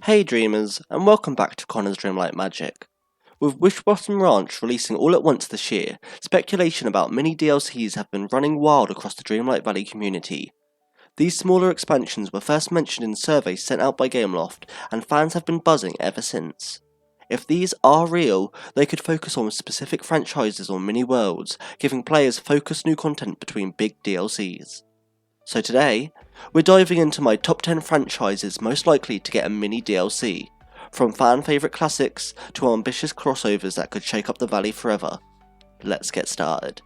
Hey dreamers, and welcome back to Connor's Dreamlight Magic. With Wishblossom Ranch releasing all at once this year, speculation about mini DLCs have been running wild across the Dreamlight Valley community. These smaller expansions were first mentioned in surveys sent out by Gameloft, and fans have been buzzing ever since. If these are real, they could focus on specific franchises or mini worlds, giving players focused new content between big DLCs. So today, we're diving into my top 10 franchises most likely to get a mini DLC, from fan favourite classics to ambitious crossovers that could shake up the valley forever. Let's get started.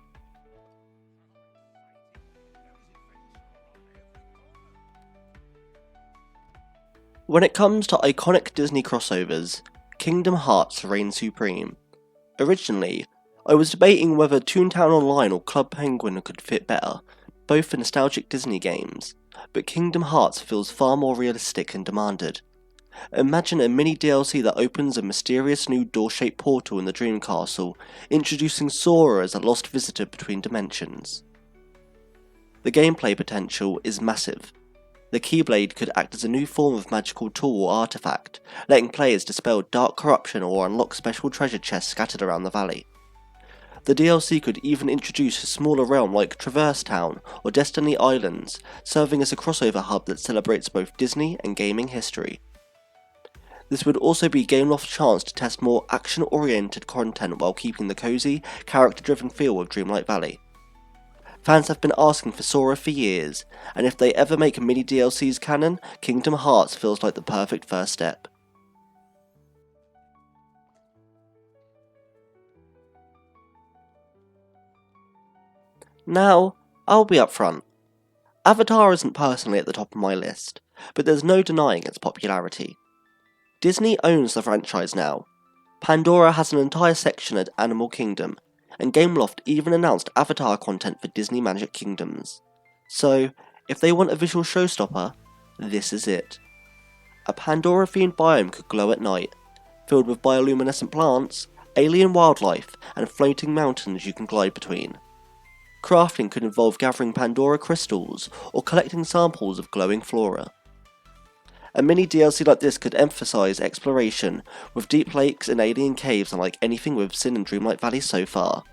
When it comes to iconic Disney crossovers, Kingdom Hearts reigns supreme. Originally, I was debating whether Toontown Online or Club Penguin could fit better, both for nostalgic Disney games, but Kingdom Hearts feels far more realistic and demanded. Imagine a mini DLC that opens a mysterious new door-shaped portal in the Dream Castle, introducing Sora as a lost visitor between dimensions. The gameplay potential is massive. The Keyblade could act as a new form of magical tool or artifact, letting players dispel dark corruption or unlock special treasure chests scattered around the valley. The DLC could even introduce a smaller realm like Traverse Town or Destiny Islands, serving as a crossover hub that celebrates both Disney and gaming history. This would also be Gameloft's chance to test more action-oriented content while keeping the cozy, character-driven feel of Dreamlight Valley. Fans have been asking for Sora for years, and if they ever make mini DLCs canon, Kingdom Hearts feels like the perfect first step. Now, I'll be upfront. Avatar isn't personally at the top of my list, but there's no denying its popularity. Disney owns the franchise now. Pandora has an entire section at Animal Kingdom, and Gameloft even announced Avatar content for Disney Magic Kingdoms. So, if they want a visual showstopper, this is it. A Pandora-themed biome could glow at night, filled with bioluminescent plants, alien wildlife, and floating mountains you can glide between. Crafting could involve gathering Pandora crystals or collecting samples of glowing flora. A mini DLC like this could emphasise exploration, with deep lakes and alien caves unlike anything we've seen in Dreamlight Valley so far.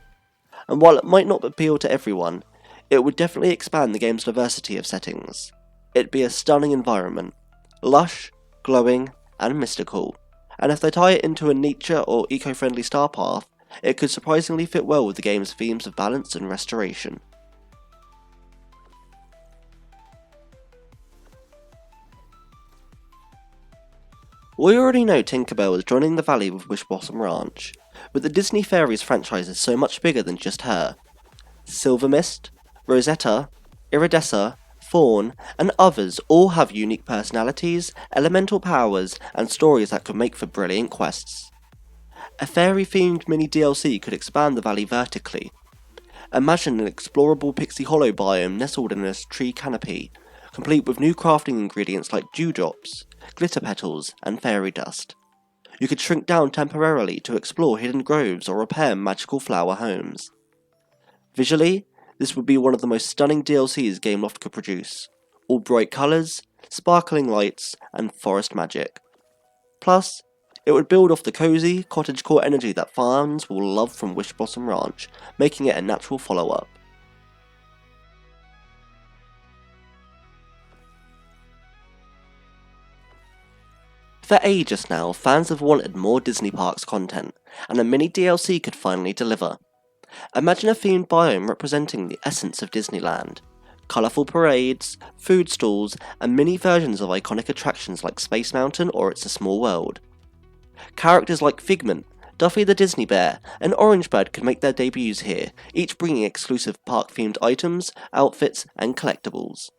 And while it might not appeal to everyone, it would definitely expand the game's diversity of settings. It'd be a stunning environment, lush, glowing, and mystical, and if they tie it into a nature or eco-friendly star path, it could surprisingly fit well with the game's themes of balance and restoration. We already know Tinkerbell is joining the valley with Wishblossom Ranch, but the Disney Fairies franchise is so much bigger than just her. Silver Mist, Rosetta, Iridessa, Fawn, and others all have unique personalities, elemental powers, and stories that could make for brilliant quests. A fairy-themed mini DLC could expand the valley vertically. Imagine an explorable Pixie Hollow biome nestled in a tree canopy, complete with new crafting ingredients like dewdrops, glitter petals, and fairy dust. You could shrink down temporarily to explore hidden groves or repair magical flower homes. Visually, this would be one of the most stunning DLCs Gameloft could produce, all bright colours, sparkling lights, and forest magic. Plus, it would build off the cozy, cottagecore energy that fans will love from Wishblossom Ranch, making it a natural follow-up. For ages now, fans have wanted more Disney Parks content, and a mini DLC could finally deliver. Imagine a themed biome representing the essence of Disneyland. Colourful parades, food stalls, and mini versions of iconic attractions like Space Mountain or It's a Small World. Characters like Figment, Duffy the Disney Bear, and Orange Bird could make their debuts here, each bringing exclusive park-themed items, outfits, and collectibles.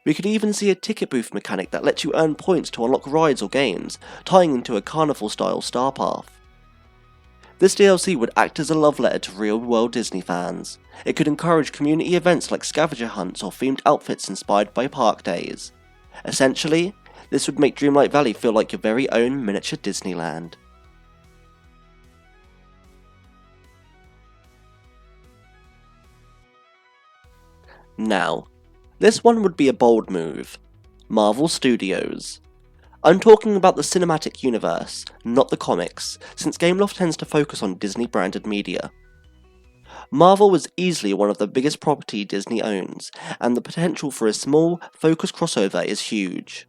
We could even see a ticket booth mechanic that lets you earn points to unlock rides or games, tying into a carnival-style star path. This DLC would act as a love letter to real-world Disney fans. It could encourage community events like scavenger hunts or themed outfits inspired by park days. Essentially, this would make Dreamlight Valley feel like your very own miniature Disneyland. Now, this one would be a bold move. Marvel Studios. I'm talking about the cinematic universe, not the comics, since Gameloft tends to focus on Disney branded media. Marvel was easily one of the biggest property Disney owns, and the potential for a small, focused crossover is huge.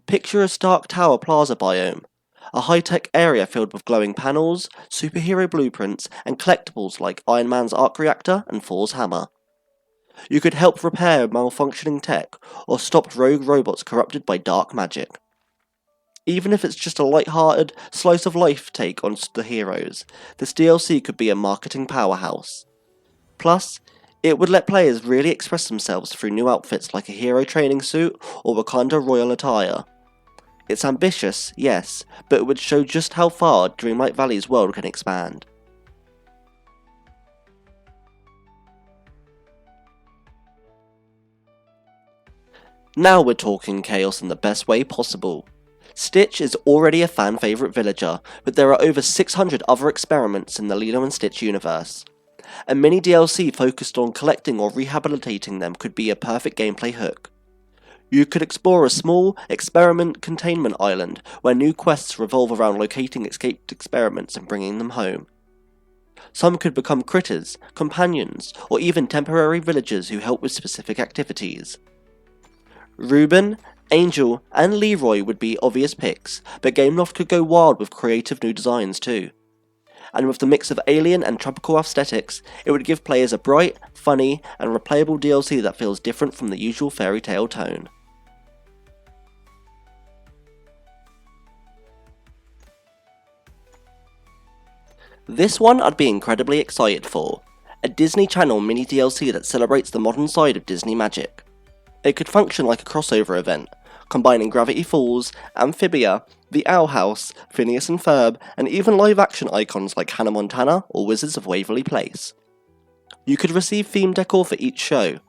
Picture a Stark Tower Plaza biome, a high-tech area filled with glowing panels, superhero blueprints, and collectibles like Iron Man's arc reactor and Thor's hammer. You could help repair malfunctioning tech, or stop rogue robots corrupted by dark magic. Even if it's just a light-hearted, slice-of-life take on the heroes, this DLC could be a marketing powerhouse. Plus, it would let players really express themselves through new outfits like a hero training suit or Wakanda royal attire. It's ambitious, yes, but it would show just how far Dreamlight Valley's world can expand. Now we're talking chaos in the best way possible. Stitch is already a fan favourite villager, but there are over 600 other experiments in the Lilo and Stitch universe. A mini DLC focused on collecting or rehabilitating them could be a perfect gameplay hook. You could explore a small, experiment containment island where new quests revolve around locating escaped experiments and bringing them home. Some could become critters, companions, or even temporary villagers who help with specific activities. Ruben, Angel, and Leroy would be obvious picks, but Gameloft could go wild with creative new designs too. And with the mix of alien and tropical aesthetics, it would give players a bright, funny, and replayable DLC that feels different from the usual fairy tale tone. This one I'd be incredibly excited for. A Disney Channel mini DLC that celebrates the modern side of Disney magic. It could function like a crossover event, combining Gravity Falls, Amphibia, the Owl House, Phineas and Ferb, and even live-action icons like Hannah Montana or Wizards of Waverly Place. You could receive themed decor for each show,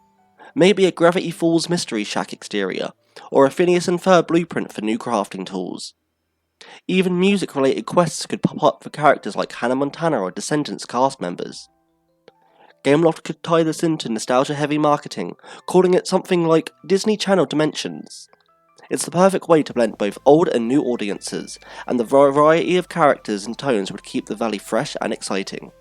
maybe a Gravity Falls Mystery Shack exterior, or a Phineas and Ferb blueprint for new crafting tools. Even music-related quests could pop up for characters like Hannah Montana or Descendants cast members. Gameloft could tie this into nostalgia-heavy marketing, calling it something like Disney Channel Dimensions. It's the perfect way to blend both old and new audiences, and the variety of characters and tones would keep the valley fresh and exciting.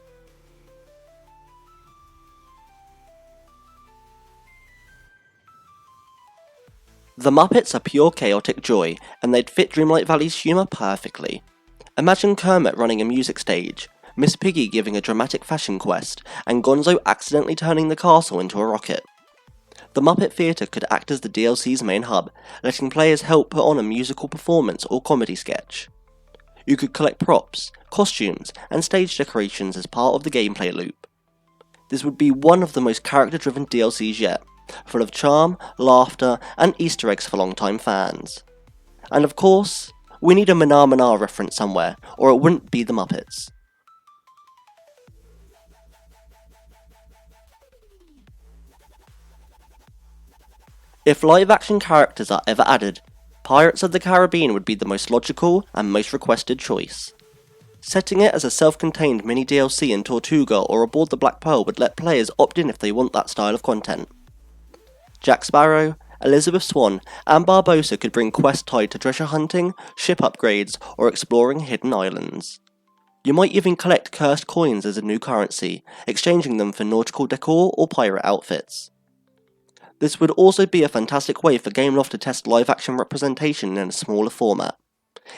The Muppets are pure chaotic joy, and they'd fit Dreamlight Valley's humour perfectly. Imagine Kermit running a music stage, Miss Piggy giving a dramatic fashion quest, and Gonzo accidentally turning the castle into a rocket. The Muppet Theatre could act as the DLC's main hub, letting players help put on a musical performance or comedy sketch. You could collect props, costumes, and stage decorations as part of the gameplay loop. This would be one of the most character-driven DLCs yet, full of charm, laughter, and Easter eggs for longtime fans. And of course, we need a Mana Mana reference somewhere, or it wouldn't be the Muppets. If live-action characters are ever added, Pirates of the Caribbean would be the most logical and most requested choice. Setting it as a self-contained mini DLC in Tortuga or aboard the Black Pearl would let players opt in if they want that style of content. Jack Sparrow, Elizabeth Swann, and Barbossa could bring quests tied to treasure hunting, ship upgrades, or exploring hidden islands. You might even collect cursed coins as a new currency, exchanging them for nautical decor or pirate outfits. This would also be a fantastic way for Gameloft to test live-action representation in a smaller format.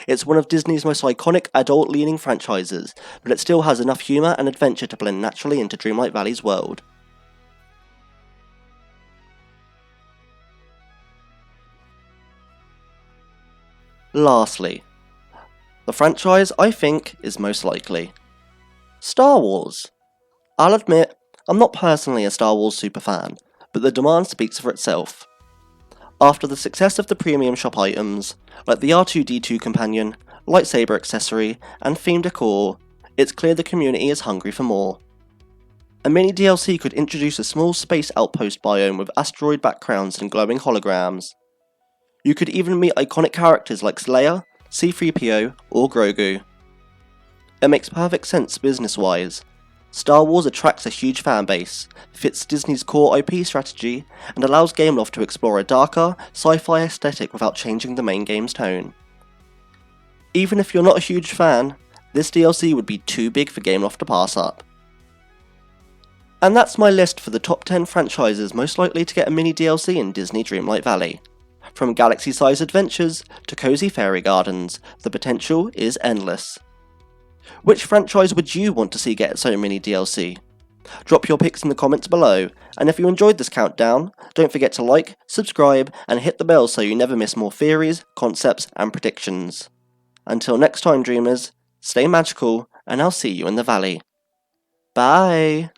It's one of Disney's most iconic adult-leaning franchises, but it still has enough humour and adventure to blend naturally into Dreamlight Valley's world. Lastly, the franchise I think is most likely. Star Wars. I'll admit, I'm not personally a Star Wars superfan, but the demand speaks for itself. After the success of the premium shop items, like the R2-D2 companion, lightsaber accessory, and themed decor, it's clear the community is hungry for more. A mini DLC could introduce a small space outpost biome with asteroid backgrounds and glowing holograms. You could even meet iconic characters like Leia, C-3PO, or Grogu. It makes perfect sense business-wise. Star Wars attracts a huge fan base, fits Disney's core IP strategy, and allows Gameloft to explore a darker, sci-fi aesthetic without changing the main game's tone. Even if you're not a huge fan, this DLC would be too big for Gameloft to pass up. And that's my list for the top 10 franchises most likely to get a mini DLC in Disney Dreamlight Valley. From galaxy-sized adventures to cozy fairy gardens, the potential is endless. Which franchise would you want to see get its own mini DLC? Drop your picks in the comments below, and if you enjoyed this countdown, don't forget to like, subscribe, and hit the bell so you never miss more theories, concepts, and predictions. Until next time, dreamers, stay magical, and I'll see you in the valley. Bye!